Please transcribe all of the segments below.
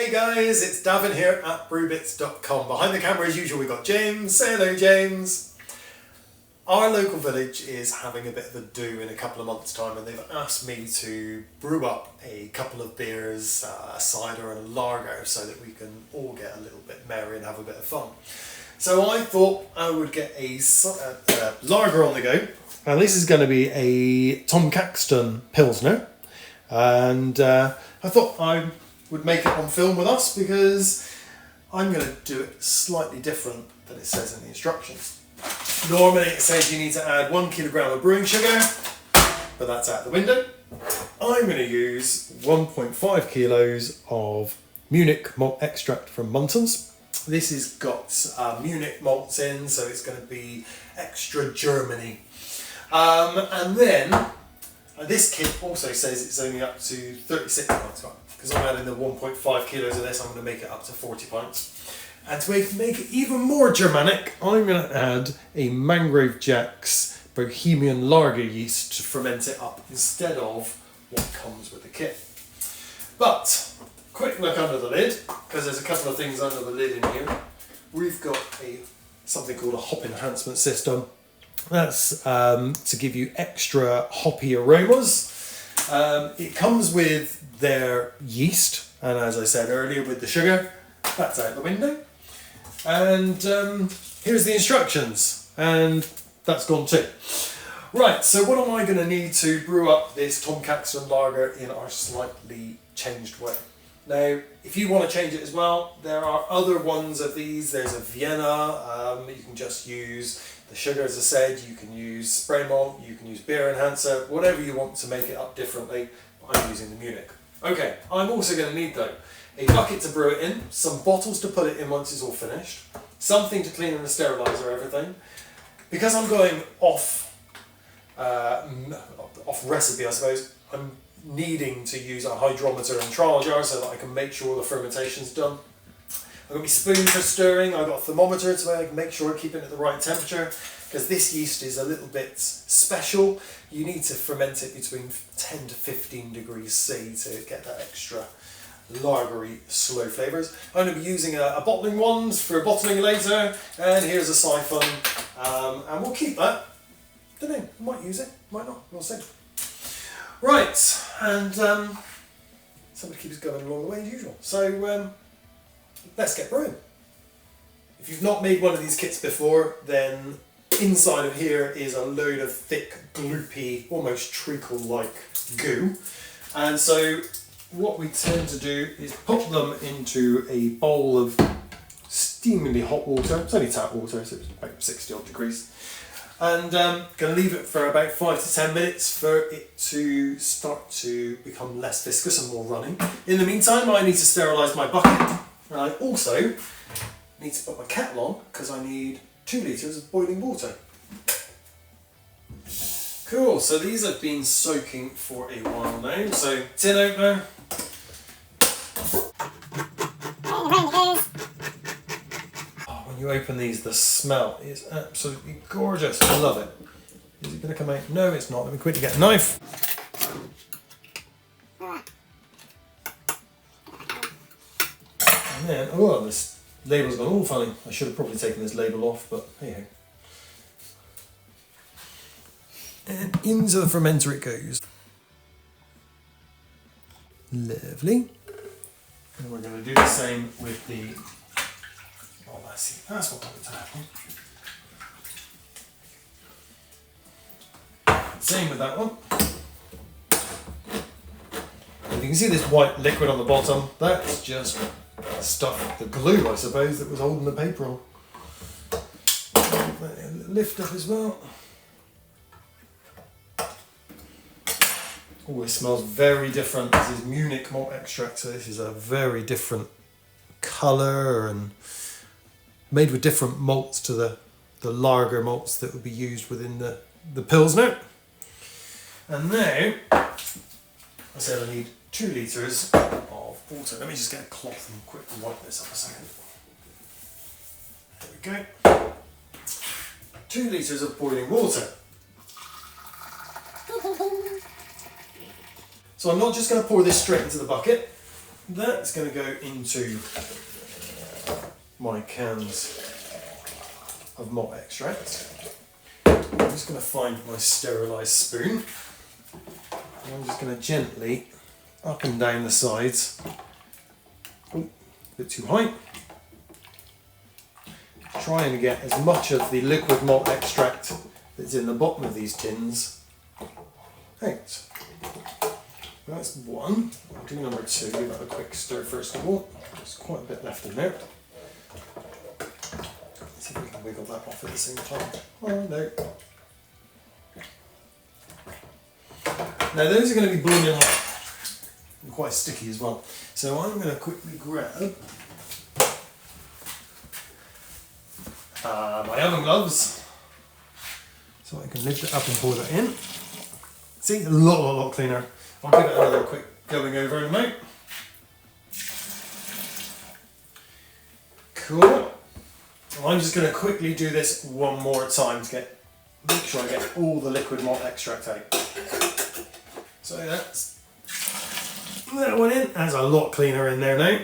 Hey guys, it's Davin here at brewbits.com. Behind the camera as usual we've got James. Say hello James. Our local village is having a bit of a do in a couple of months' time, and they've asked me to brew up a couple of beers, a cider and a lager, so that we can all get a little bit merry and have a bit of fun. So I thought I would get a lager on the go, and this is going to be a Tom Caxton Pilsner, and I thought I would make it on film with us because I'm going to do it slightly different than it says in the instructions. Normally it says you need to add 1 kilogram of brewing sugar, but that's out the window. I'm going to use 1.5 kilos of Munich Malt Extract from Muntons. This has got Munich malts in, so it's going to be extra Germany. And then this kit also says it's only up to 36 pints, because I'm adding the 1.5 kilos of this. I'm going to make it up to 40 pints. And to make it even more Germanic, I'm going to add a Mangrove Jacks Bohemian Lager yeast to ferment it up instead of what comes with the kit. But quick look under the lid, because there's a couple of things under the lid in here. We've got something called a hop enhancement system. That's to give you extra hoppy aromas. It comes with their yeast, and as I said earlier with the sugar, that's out the window. And here's the instructions, and that's gone too. Right, so what am I going to need to brew up this Tom Caxton lager in our slightly changed way? Now, if you want to change it as well, there are other ones of these. There's a Vienna, you can just use the sugar, as I said, you can use spray malt, you can use beer enhancer, whatever you want to make it up differently. I'm using the Munich. Okay, I'm also going to need though a bucket to brew it in, some bottles to put it in once it's all finished, something to clean and steriliser everything. Because I'm going off recipe, I suppose, I'm needing to use a hydrometer and trial jar so that I can make sure the fermentation's done. I've got my spoon for stirring, I've got a thermometer so I can make sure I keep it at the right temperature, because this yeast is a little bit special. You need to ferment it between 10 to 15 degrees C to get that extra lagery slow flavours. I'm going to be using a bottling wand for bottling later, and here's a siphon, and we'll keep that. Don't know, might use it, might not, we'll see. Right, and somebody keeps going along the way as usual. So let's get brewing. If you've not made one of these kits before, then inside of here is a load of thick, gloopy, almost treacle-like goo. And so what we tend to do is put them into a bowl of steamingly hot water. It's only tap water, so it's about 60 odd degrees. And going to leave it for about 5 to 10 minutes for it to start to become less viscous and more runny. In the meantime, I need to sterilise my bucket. And I also need to put my kettle on because I need 2 litres of boiling water. Cool, so these have been soaking for a while now. So tin opener. Oh, when you open these, the smell is absolutely gorgeous. I love it. Is it going to come out? No, it's not. Let me quickly get a knife. And then, oh, this label's gone all funny. I should have probably taken this label off, but hey ho. And into the fermenter it goes. Lovely. And we're going to do the same with the. Oh, that's what wanted to happen. Same with that one. And you can see this white liquid on the bottom. That's just stuff, the glue, I suppose, that was holding the paper on. Lift up as well. Oh, it smells very different. This is Munich Malt Extract, so this is a very different colour and made with different malts to the lager malts that would be used within the Pilsner. And now, I said I need 2 litres of water. Let me just get a cloth and quickly wipe this up a second. There we go. 2 litres of boiling water. So I'm not just going to pour this straight into the bucket. that's going to go into my cans of malt extract. I'm just going to find my sterilised spoon. And I'm just going to gently up and down the sides. Oh, a bit too high. Trying to get as much of the liquid malt extract that's in the bottom of these tins out. That's one. I'll do number two. Give that a quick stir first of all. There's quite a bit left in there. Let's see if we can wiggle that off at the same time. Oh no. Now those are going to be boiling hot and quite sticky as well. So I'm going to quickly grab my oven gloves so I can lift it up and pour that in. See, a lot cleaner. I'll give it another quick going over in a moment. Cool. I'm just going to quickly do this one more time to make sure I get all the liquid malt extract out. So that's that one in. That's a lot cleaner in there now.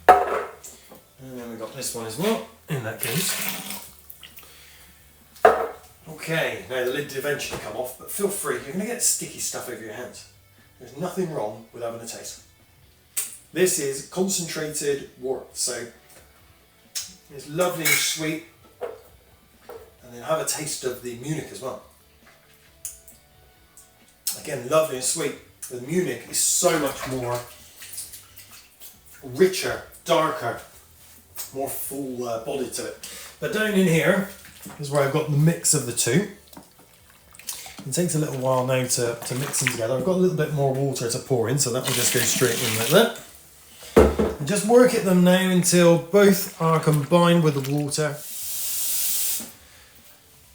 And then we've got this one as well, in that case. Okay, now the lid did eventually come off, but feel free, you're going to get sticky stuff over your hands. There's nothing wrong with having a taste. This is concentrated wort, so it's lovely and sweet, and then have a taste of the Munich as well. Again, lovely and sweet. The Munich is so much more richer, darker, more full body to it. But down in here is where I've got the mix of the two. It takes a little while now to mix them together. I've got a little bit more water to pour in, so that will just go straight in like that. And just work at them now until both are combined with the water.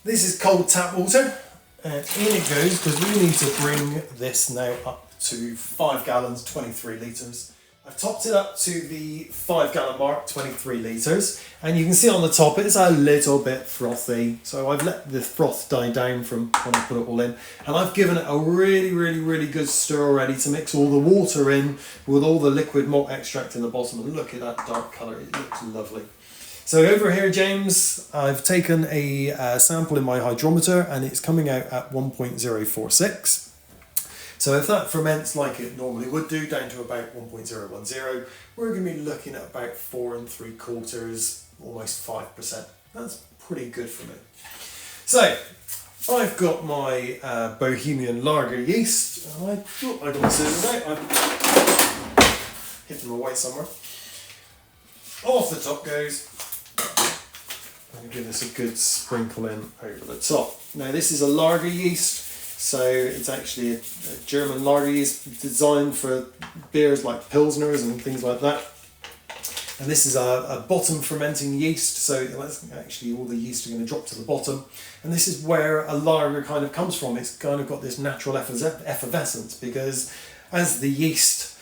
This is cold tap water, and in it goes because we need to bring this now up to 5 gallons, 23 litres. I've topped it up to the 5 gallon mark, 23 litres, and you can see on the top it's a little bit frothy. So I've let the froth die down from when I put it all in, and I've given it a really good stir already to mix all the water in with all the liquid malt extract in the bottom. And look at that dark colour, it looks lovely. So over here, James, I've taken a sample in my hydrometer and it's coming out at 1.046. So if that ferments like it normally would do, down to about 1.010, we're going to be looking at about 4 3/4, almost 5%. That's pretty good for me. So I've got my Bohemian Lager yeast. I thought I got my scissors out. I've hit them away somewhere. Off the top goes. I'm going to give this a good sprinkle in over the top. Now this is a lager yeast. So it's actually a German lager yeast designed for beers like Pilsners and things like that. And this is a bottom fermenting yeast, so that's actually all the yeast are going to drop to the bottom. And this is where a lager kind of comes from. It's kind of got this natural effervescence because as the yeast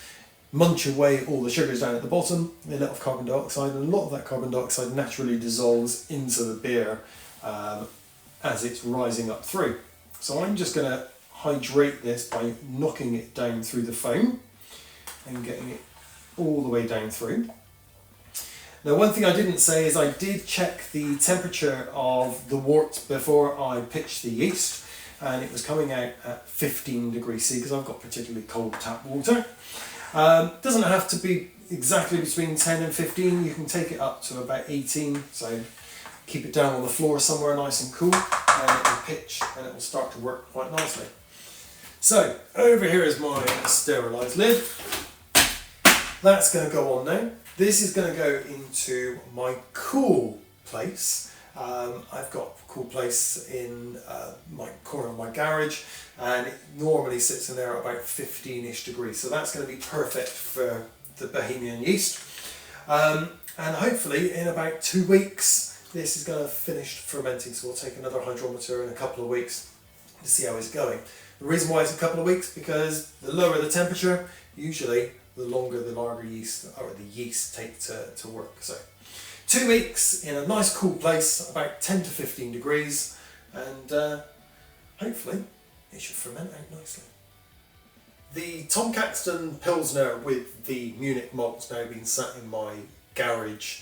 munch away all the sugars down at the bottom, they let off carbon dioxide, and a lot of that carbon dioxide naturally dissolves into the beer as it's rising up through. So I'm just going to hydrate this by knocking it down through the foam and getting it all the way down through. Now one thing I didn't say is I did check the temperature of the wort before I pitched the yeast, and it was coming out at 15 degrees C because I've got particularly cold tap water. Doesn't have to be exactly between 10 and 15, you can take it up to about 18, so keep it down on the floor somewhere nice and cool, and it will pitch and it will start to work quite nicely. So over here is my sterilised lid. That's going to go on now. This is going to go into my cool place. I've got a cool place in my corner of my garage, and it normally sits in there at about 15-ish degrees. So that's going to be perfect for the Bohemian yeast. And hopefully in about 2 weeks, this is going to finish fermenting. So we'll take another hydrometer in a couple of weeks to see how it's going. The reason why it's a couple of weeks, because the lower the temperature, usually the longer the lager yeast or the yeast take to work. So 2 weeks in a nice cool place, about 10 to 15 degrees, and hopefully it should ferment out nicely. The Tom Caxton Pilsner with the Munich Malt's now been sat in my garage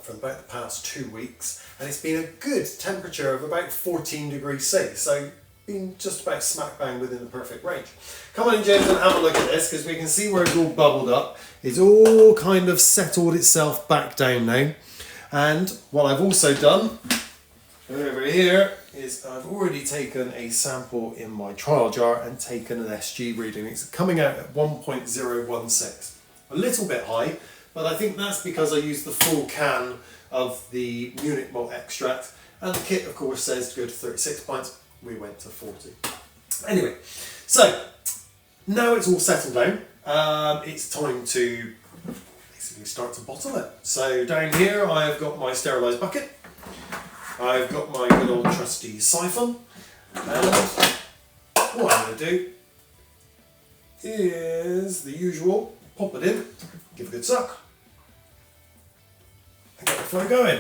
for about the past 2 weeks, and it's been a good temperature of about 14 degrees C, so been just about smack bang within the perfect range. Come on in, James, and have a look at this, because we can see where it's all bubbled up. It's all kind of settled itself back down now. And what I've also done over here is I've already taken a sample in my trial jar and taken an SG reading. It's coming out at 1.016. A little bit high, but I think that's because I used the full can of the Munich Malt Extract, and the kit of course says to go to 36 pints. We went to 40. Anyway, so now it's all settled down. It's time to basically start to bottle it. So down here I've got my sterilised bucket. I've got my good old trusty siphon, and what I'm going to do is the usual: pop it in, give a good suck, and get the flow going.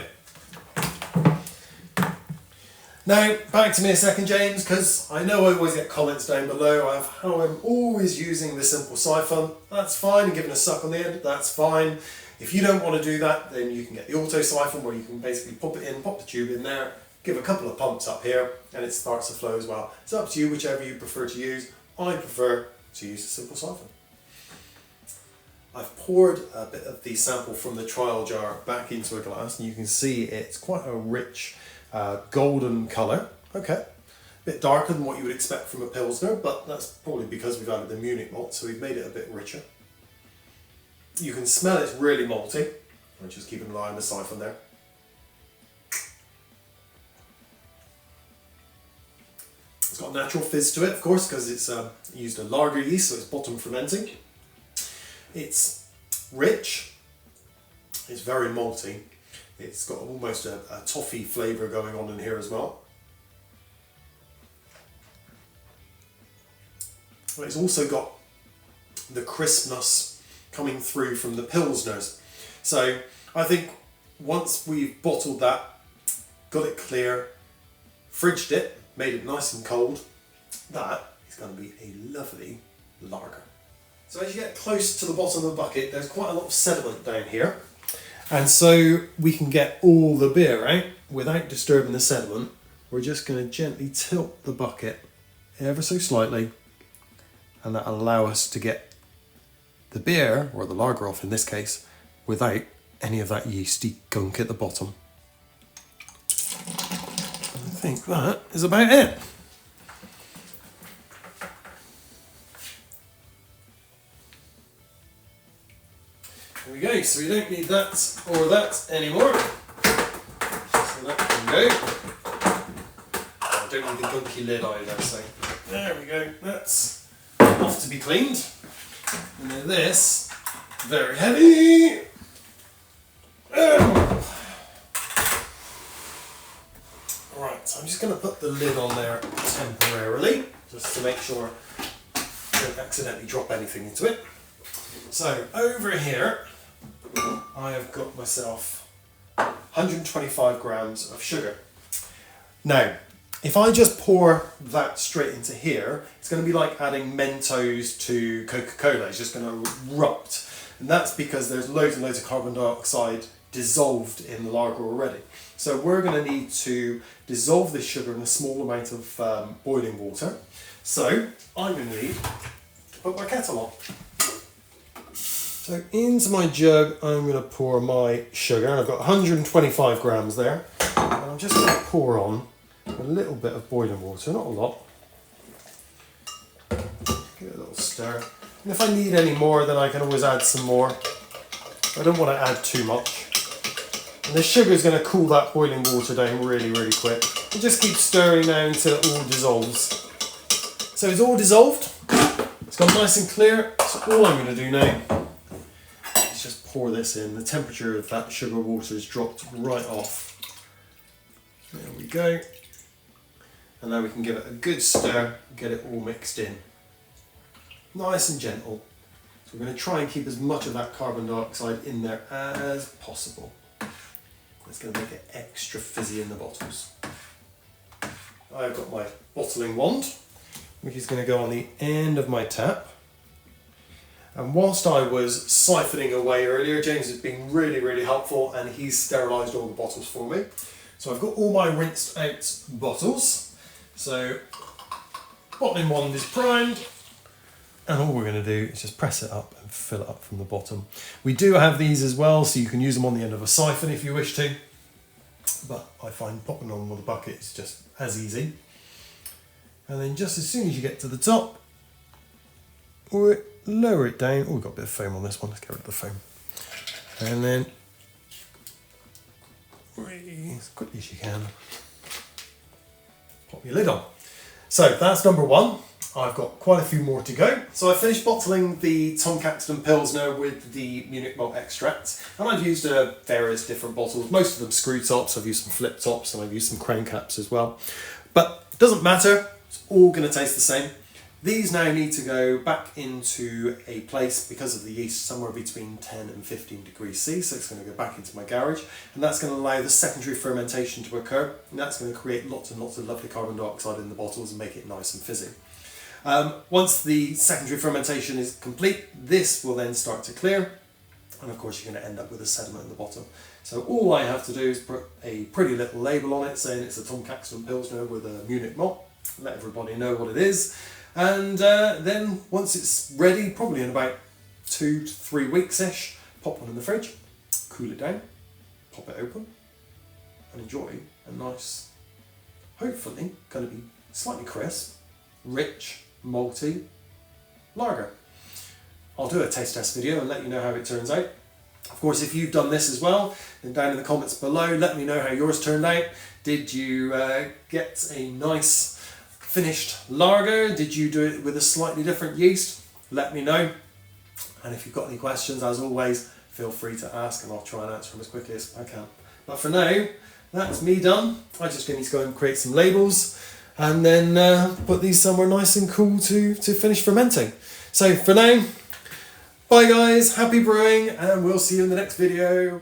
Now, back to me a second, James, because I know I always get comments down below of how I'm always using the simple siphon. That's fine, and giving a suck on the end, that's fine. If you don't want to do that, then you can get the auto siphon, where you can basically pop it in, pop the tube in there, give a couple of pumps up here, and it starts to flow as well. It's up to you, whichever you prefer to use. I prefer to use the simple siphon. I've poured a bit of the sample from the trial jar back into a glass, and you can see it's quite a rich golden colour. Okay, a bit darker than what you would expect from a Pilsner, but that's probably because we've added the Munich malt, so we've made it a bit richer. You can smell it's really malty. I'm just keeping an eye on the siphon there. It's got a natural fizz to it, of course, because it's used a lager yeast, so it's bottom fermenting. It's rich. It's very malty. It's got almost a toffee flavour going on in here as well. But it's also got the crispness coming through from the Pilsners. So I think once we've bottled that, got it clear, fridged it, made it nice and cold, that is going to be a lovely lager. So as you get close to the bottom of the bucket, there's quite a lot of sediment down here. And so we can get all the beer out without disturbing the sediment. We're just going to gently tilt the bucket ever so slightly, and that'll allow us to get the beer, or the lager off in this case, without any of that yeasty gunk at the bottom. I think that is about it. There we go, so we don't need that or that anymore. So that can go. I don't need the gunky lid either, so there we go, that's off to be cleaned. And then this, very heavy. Right, so I'm just going to put the lid on there temporarily, just to make sure I don't accidentally drop anything into it. So over here, I have got myself 125 grams of sugar. Now, if I just pour that straight into here, it's going to be like adding Mentos to Coca-Cola. It's just going to erupt. And that's because there's loads and loads of carbon dioxide dissolved in the lager already. So we're going to need to dissolve this sugar in a small amount of boiling water. So I'm going to need to put my kettle on. So into my jug, I'm going to pour my sugar. I've got 125 grams there. And I'm just going to pour on a little bit of boiling water, not a lot. Give it a little stir. And if I need any more, then I can always add some more. I don't want to add too much. And the sugar is going to cool that boiling water down really, really quick. And just keep stirring now until it all dissolves. So it's all dissolved. It's gone nice and clear. So all I'm going to do now is just pour this in. The temperature of that sugar water has dropped right off. There we go. And now we can give it a good stir and get it all mixed in. Nice and gentle. So we're going to try and keep as much of that carbon dioxide in there as possible. It's going to make it extra fizzy in the bottles. I've got my bottling wand, which is going to go on the end of my tap. And whilst I was siphoning away earlier, James has been really, really helpful, and he's sterilised all the bottles for me. So I've got all my rinsed out bottles. So bottling one is primed, and all we're going to do is just press it up and fill it up from the bottom. We do have these as well, so you can use them on the end of a siphon if you wish to, but I find popping on with a bucket is just as easy. And then just as soon as you get to the top, we lower it down. Oh, we've got a bit of foam on this one, let's get rid of the foam. And then, as quickly as you can, pop your lid on. So that's number one. I've got quite a few more to go. So I finished bottling the Tom Caxton Pilsner with the Munich Malt Extract, and I've used various different bottles, most of them screw tops, I've used some flip tops, and I've used some crown caps as well. But it doesn't matter, it's all going to taste the same. These now need to go back into a place, because of the yeast, somewhere between 10 and 15 degrees C, so it's going to go back into my garage, and that's going to allow the secondary fermentation to occur, and that's going to create lots and lots of lovely carbon dioxide in the bottles and make it nice and fizzy. Once the secondary fermentation is complete, this will then start to clear, and of course you're going to end up with a sediment in the bottom. So all I have to do is put a pretty little label on it saying it's a Tom Caxton Pilsner with a Munich Malt, let everybody know what it is, and then once it's ready, probably in about 2 to 3 weeks-ish, pop one in the fridge, cool it down, pop it open, and enjoy a nice, hopefully going to be slightly crisp, rich, malty lager. I'll do a taste test video and let you know how it turns out. Of course, if you've done this as well, then down in the comments below, let me know how yours turned out. Did you get a nice finished lager? Did you do it with a slightly different yeast? Let me know. And if you've got any questions, as always, feel free to ask and I'll try and answer them as quickly as I can. But for now, that's me done. I just need to go and create some labels and then put these somewhere nice and cool to finish fermenting. So for now, bye guys, happy brewing, and we'll see you in the next video.